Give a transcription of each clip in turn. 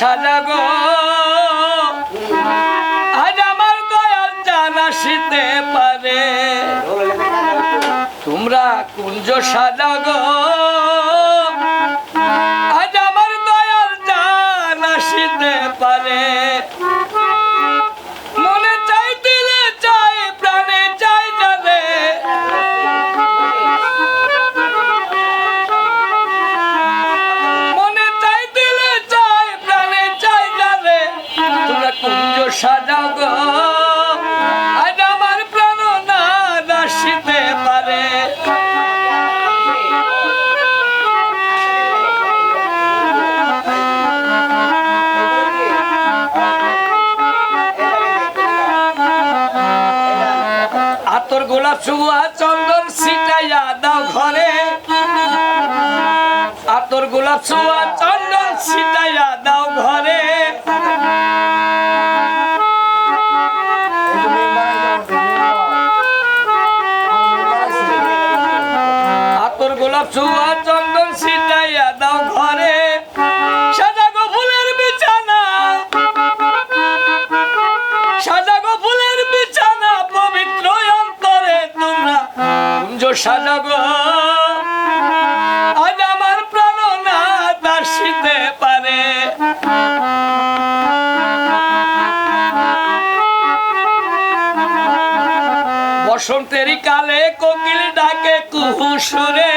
সাজাগো আজ আমার দয়াল জান আসিতে পারে তোমরা কুঞ্জ সাজাগো আজ আমার দয়াল জান আসিতে পারে মনে চাই দিলে চাই প্রাণে চাই জানে মনে চাই দিলে চাই প্রাণে চাই জানে তোমরা কুঞ্জ সাজাগো আজ আমার প্রাণনাথ আসিতে পারে আতর গোলাপ চুয়া চন্দন ছিটাইয়া দাও ঘরে আতর গোলাপ চুয়া চন্দন ছিটাইয়া দাও ঘরে আতর গোলাপ চুয়া চন্দন ছিটাইয়া দাও ঘরে সাজাগো ফুলের বিছানা সাজাগো ফুলের বিছানা পবিত্র অন্তরে তোমরা কুঞ্জ সাজাগো আজ আমার প্রাণনাথ আসিতে পারে বসন্তেরই কালে কোকিল ডাকে কুহু সুরে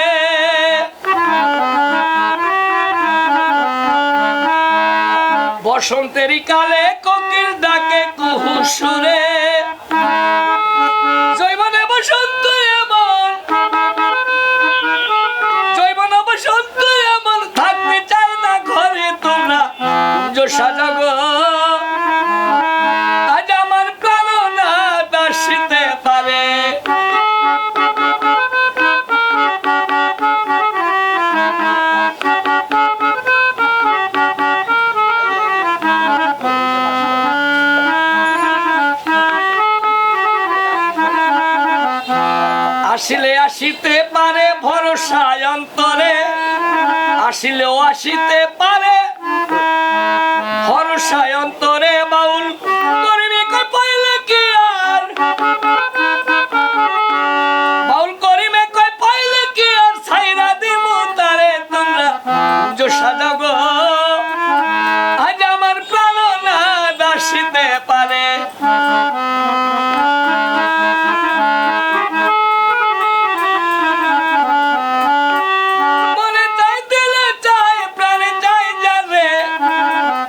বসন্তেরই কালে কোকিল ডাকে কুহু সুরে জৈবনে বসন্ত এমন জৈবনে বসন্ত এমন থাকতে চায় না ঘরে তোমরা কুঞ্জ সাজাগো আজ আমার প্রাণনাথ আসিতে পারে আসিলে আসিতে পারে ভরসায় অন্তরে আসিলেও আসিতে পারে ভরসায় অন্তরে বাউল করিবে কই পাইলে কি আর বাউল করিবে কই পাইলে কি আর ছাইরা দিমু তারে তোমরা কুঞ্জ সাজাগো আজ আমার প্রাণনাথ আসিতে পারে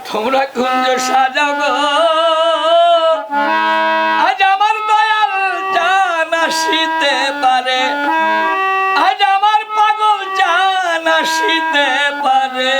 তোমরা কুঞ্জ সাজাগো আজ আমার দয়াল জান আসিতে পারে আজ আমার পাগল জান আসিতে পারে।